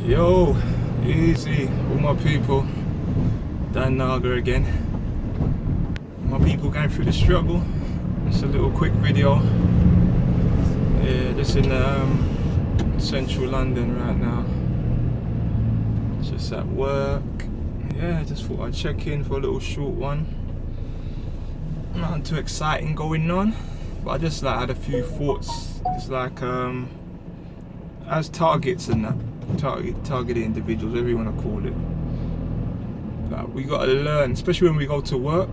Yo, easy, all my people. Dan Naga again. My people going through the struggle. It's a little quick video. Yeah, just in central London right now. Just at work. Yeah, just thought I'd check in for a little short one. Nothing too exciting going on, but I just had a few thoughts. It's like as targets and that. Targeted individuals, whatever you want to call it. Like, we got to learn, especially when we go to work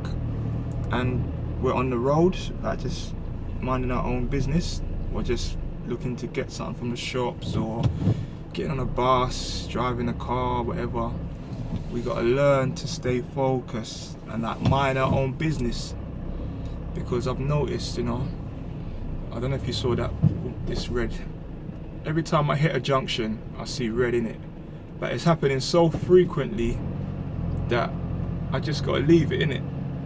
and we're on the road, like just minding our own business, or just looking to get something from the shops, or getting on a bus, driving a car, whatever. We got to learn to stay focused and like mind our own business, because I've noticed, I don't know if you saw that, this red. Every time I hit a junction, I see red in it. But it's happening so frequently that I just got to leave it in it.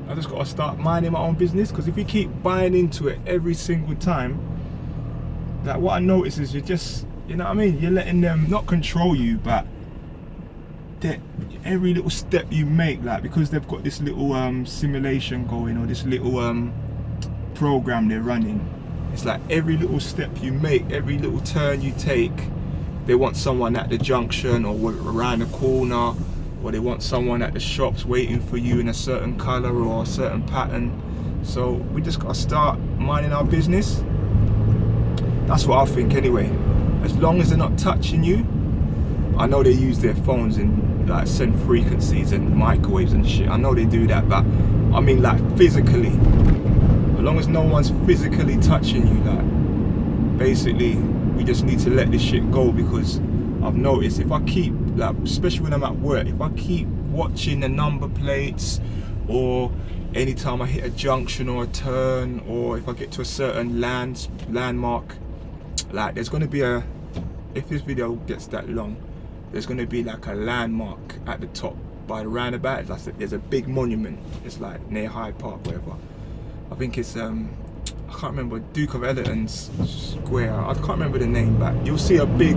I just got to start minding my own business, because if you keep buying into it every single time, like what I notice is you're just, you're letting them not control you, but that every little step you make, like because they've got this little simulation going, or this little program they're running. It's like every little step you make, every little turn you take, they want someone at the junction or around the corner, or they want someone at the shops waiting for you in a certain colour or a certain pattern. So we just got to start minding our business. That's what I think anyway. As long as they're not touching you. I know they use their phones and like send frequencies and microwaves and shit. I know they do that, but I mean like physically. As long as no one's physically touching you, like basically we just need to let this shit go, because I've noticed if I keep, like, especially when I'm at work, if I keep watching the number plates, or anytime I hit a junction or a turn, or if I get to a certain landmark, like there's going to be if this video gets that long, there's going to be like a landmark at the top by the roundabout. It's like there's a big monument. It's like near Hyde Park, whatever. I think it's I can't remember, Duke of Ellington's Square. I can't remember the name, but you'll see a big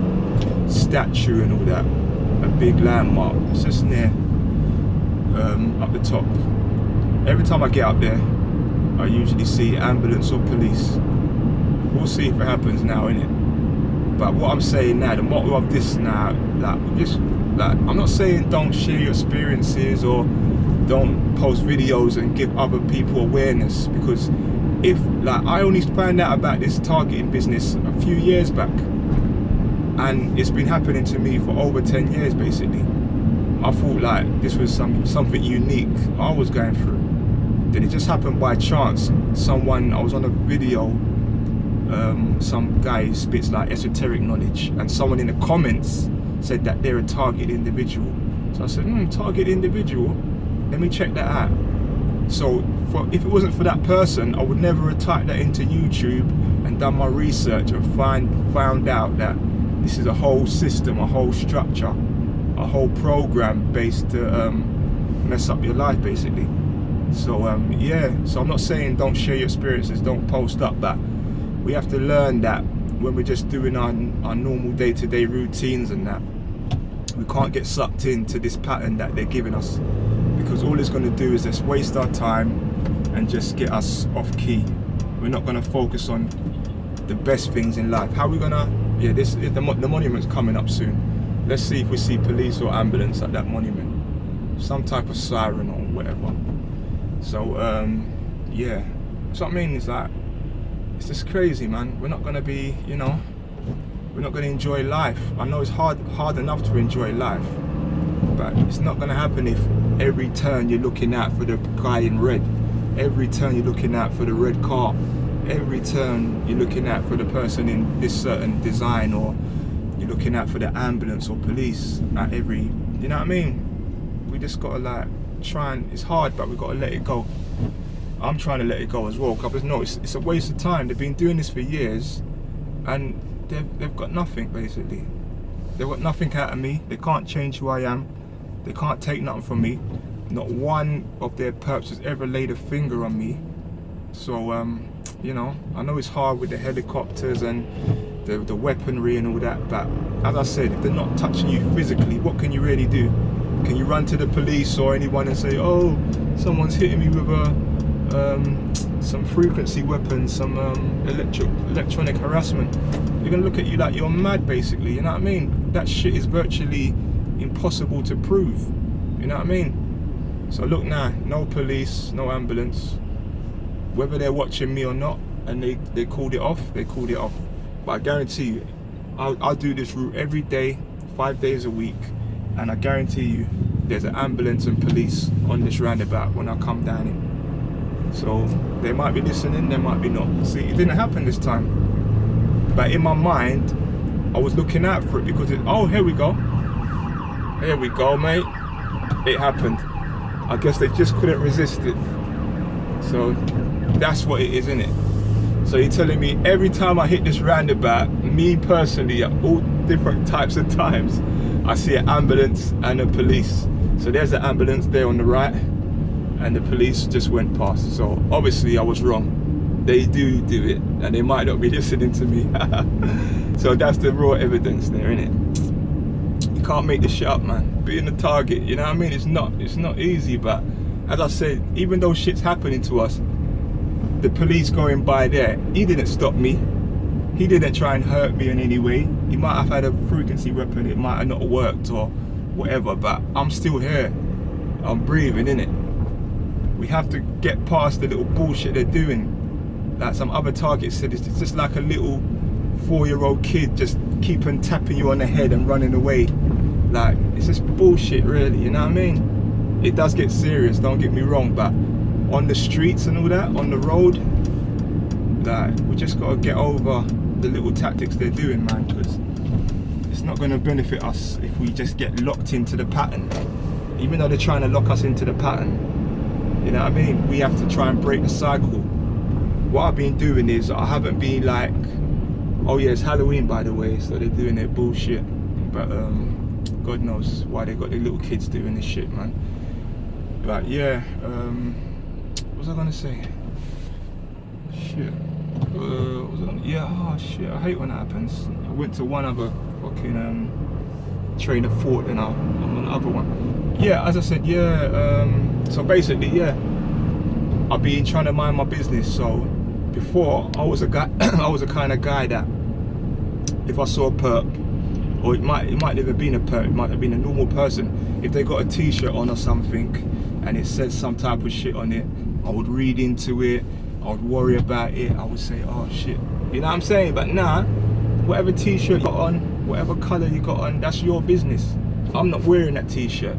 statue and all that, a big landmark. It's just near up the top. Every time I get up there, I usually see ambulance or police. We'll see if it happens now, innit? But what I'm saying now, the motto of this now, I'm not saying don't share your experiences or don't post videos and give other people awareness, because I only found out about this targeting business a few years back, and it's been happening to me for over 10 years basically. I thought like this was something unique I was going through. Then it just happened by chance. I was on a video, some guy spits like esoteric knowledge, and someone in the comments said that they're a target individual. So I said, target individual? Let me check that out. So if it wasn't for that person, I would never have typed that into YouTube and done my research and found out that this is a whole system, a whole structure, a whole program based to mess up your life basically. So yeah, so I'm not saying don't share your experiences, don't post up, but we have to learn that when we're just doing our normal day-to-day routines and that, we can't get sucked into this pattern that they're giving us, because all it's going to do is just waste our time and just get us off key. We're not going to focus on the best things in life. How are we going to, the monument's coming up soon. Let's see if we see police or ambulance at that monument, some type of siren or whatever. So yeah, so what I mean is like, it's just crazy, man. We're not going to be, we're not going to enjoy life. I know it's hard enough to enjoy life, but it's not going to happen if every turn you're looking out for the guy in red, every turn you're looking out for the red car, every turn you're looking out for the person in this certain design, or you're looking out for the ambulance or police at every, you know what I mean? We just got to like try, and it's hard, but we got to let it go. I'm trying to let it go as well, because no, it's a waste of time. They've been doing this for years, and they've got nothing basically. They've got nothing out of me. They can't change who I am. They can't take nothing from me. Not one of their perps has ever laid a finger on me. So I know it's hard with the helicopters and the weaponry and all that. But as I said, if they're not touching you physically, what can you really do? Can you run to the police or anyone and say, oh, someone's hitting me with some frequency weapons, some electronic harassment? They're gonna look at you like you're mad, basically. You know what I mean? That shit is virtually impossible to prove. You know what I mean? So look now, no police, no ambulance. Whether they're watching me or not, and they called it off, they called it off. But I guarantee you, I'll do this route every day, 5 days a week, and I guarantee you, there's an ambulance and police on this roundabout when I come down it. So they might be listening, they might be not. See, it didn't happen this time. But in my mind, I was looking out for it because oh, here we go. Here we go, mate. It happened. I guess they just couldn't resist it. So that's what it is, innit? So you're telling me every time I hit this roundabout, me personally, at all different types of times, I see an ambulance and a police. So there's an ambulance there on the right, and the police just went past. So obviously I was wrong. They do it, and they might not be listening to me. So that's the raw evidence there, innit? You can't make this shit up, man. Being a target, you know what I mean? It's not easy, but as I said, even though shit's happening to us, the police going by there, he didn't stop me. He didn't try and hurt me in any way. He might have had a frequency weapon, it might have not worked or whatever, but I'm still here. I'm breathing, innit? We have to get past the little bullshit they're doing. Like some other targets said, it's just like a little 4-year-old kid just keeping tapping you on the head and running away. Like, it's just bullshit, really, you know what I mean? It does get serious, don't get me wrong, but on the streets and all that, on the road, like, we just gotta get over the little tactics they're doing, man, because it's not gonna benefit us if we just get locked into the pattern. Even though they're trying to lock us into the pattern, you know what I mean? We have to try and break the cycle. What I've been doing is, I haven't been like, oh yeah, it's Halloween by the way, so they're doing their bullshit. But God knows why they got the little kids doing this shit, man. But yeah, what was I gonna say? Shit. Yeah, oh shit, I hate when that happens. I went to one other fucking train of thought and I'm on the other one. Yeah, as I said, yeah, so basically, yeah, I've been trying to mind my business. So before, I was a guy, I was a kind of guy that if I saw a perp, or it might never been a perp, it might have been a normal person, if they got a t-shirt on or something and it said some type of shit on it, I would read into it, I would worry about it, I would say, oh shit, you know what I'm saying? But nah, whatever t-shirt you got on, whatever colour you got on, that's your business. I'm not wearing that t-shirt.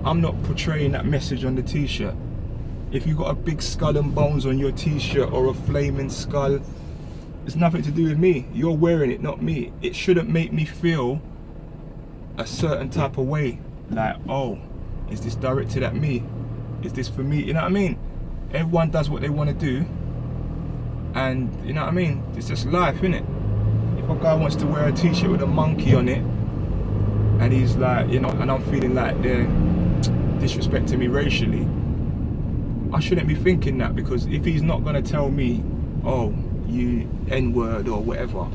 I'm not portraying that message on the t-shirt. If you got a big skull and bones on your t-shirt or a flaming skull, it's nothing to do with me. You're wearing it, not me. It shouldn't make me feel a certain type of way. Like, oh, is this directed at me? Is this for me? You know what I mean? Everyone does what they want to do. And, you know what I mean? It's just life, innit? If a guy wants to wear a t-shirt with a monkey on it, and he's like, you know, and I'm feeling like they're disrespecting me racially, I shouldn't be thinking that, because if he's not gonna tell me, oh, you N-word or whatever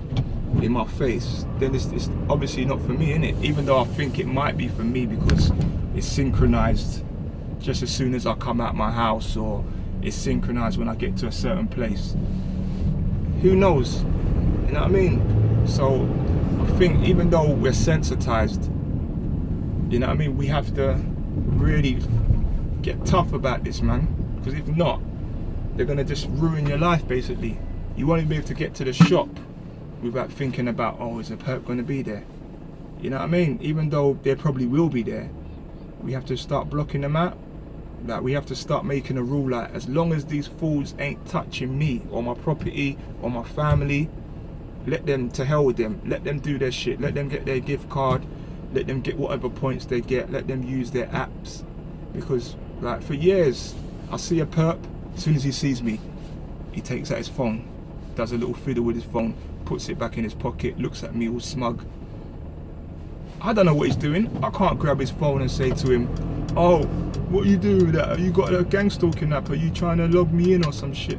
in my face, then it's obviously not for me, innit? Even though I think it might be for me because it's synchronized just as soon as I come out my house, or it's synchronized when I get to a certain place. Who knows? You know what I mean? So I think even though we're sensitized, you know what I mean, we have to really get tough about this, man. Because if not, they're gonna just ruin your life, basically. You won't even be able to get to the shop without thinking about, oh, is a perp gonna be there? You know what I mean? Even though there probably will be there, we have to start blocking them out. Like, we have to start making a rule, like, as long as these fools ain't touching me or my property or my family, let them, to hell with them. Let them do their shit. Let them get their gift card. Let them get whatever points they get. Let them use their apps. Because, like, for years, I see a perp, as soon as he sees me, he takes out his phone, does a little fiddle with his phone, puts it back in his pocket, looks at me all smug. I don't know what he's doing. I can't grab his phone and say to him, oh, what are you doing with that? Have you got a gangstalking app? Are you trying to log me in or some shit?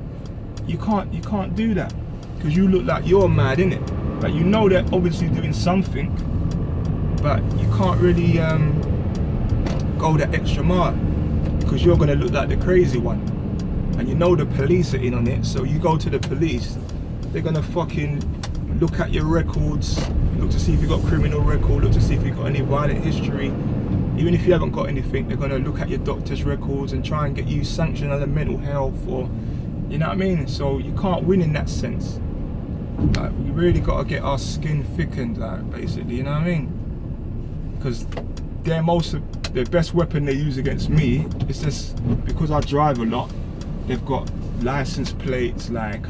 You can't do that, because you look like you're mad, innit? Like, you know they're obviously doing something, but you can't really go that extra mile because you're gonna look like the crazy one, and you know the police are in on it. So you go to the police, they're gonna fucking look at your records, look to see if you've got criminal record, look to see if you've got any violent history. Even if you haven't got anything, they're gonna look at your doctor's records and try and get you sanctioned under mental health, or, you know what I mean? So you can't win in that sense. Like, we really gotta get our skin thickened, like, basically, you know what I mean? Because the best weapon they use against me is just because I drive a lot. They've got license plates, like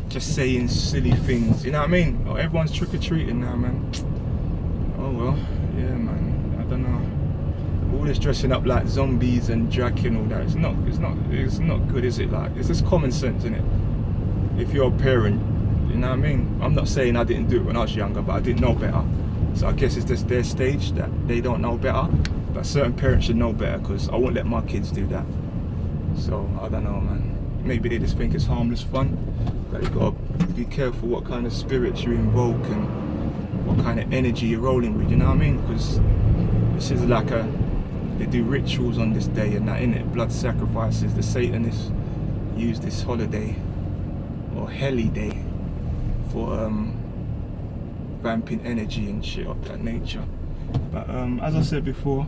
just saying silly things, you know what I mean? Oh, everyone's trick-or-treating now, man. Oh well, yeah, man. I don't know. All this dressing up like zombies and Dracula and all that, it's not good, is it? Like, it's just common sense, isn't it? If you're a parent, you know what I mean? I'm not saying I didn't do it when I was younger, but I didn't know better. So I guess it's just their stage that they don't know better. But certain parents should know better, because I won't let my kids do that. So I don't know, man. Maybe they just think it's harmless fun. But you gotta be careful what kind of spirits you invoke and what kind of energy you're rolling with, you know what I mean? Because this is like they do rituals on this day and that, innit? Blood sacrifices. The Satanists use this holiday or heli day for vamping energy and shit of that nature. But as I said before,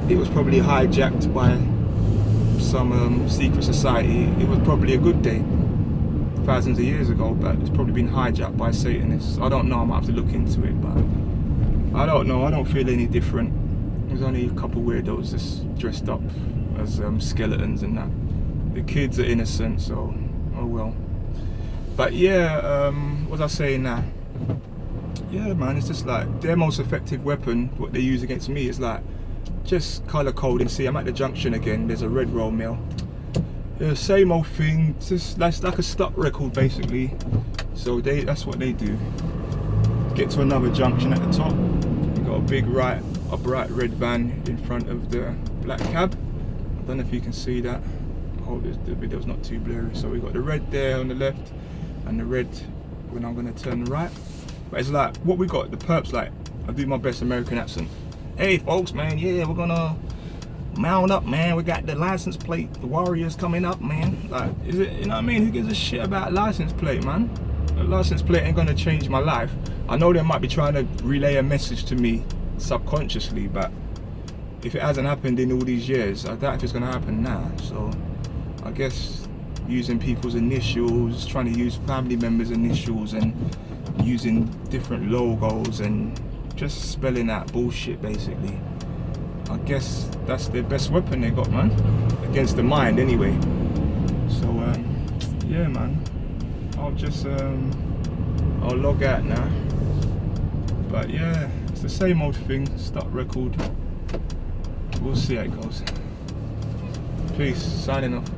it was probably hijacked by some secret society. It was probably a good day thousands of years ago, but it's probably been hijacked by Satanists. I don't know, I might have to look into it, but I don't know. I don't feel any different. There's only a couple weirdos just dressed up as skeletons and that. The kids are innocent, so oh well. But yeah, what was I saying now? Yeah, man, it's just like their most effective weapon, what they use against me, is like just colour coding. See, I'm at the junction again, there's a red roll mill. Same old thing, just that's like a stock record basically. So that's what they do. Get to another junction at the top, you've got a big a bright red van in front of the black cab. I don't know if you can see that. I hope the video's not too blurry. So we've got the red there on the left and the red when I'm going to turn right. But it's like what we got, the perps, like, I do my best American accent. Hey folks, man, yeah, we're gonna mount up, man. We got the license plate, the Warriors coming up, man. Like, is it, you know what I mean? Who gives a shit about license plate, man? A license plate ain't gonna change my life. I know they might be trying to relay a message to me subconsciously, but if it hasn't happened in all these years, I doubt if it's gonna happen now. So I guess using people's initials, trying to use family members' initials and using different logos and just spelling out bullshit basically. I guess that's their best weapon they got, man, against the mind anyway. So yeah, man, I'll just I'll log out now. But yeah, it's the same old thing, start record. We'll see how it goes. Peace, signing off.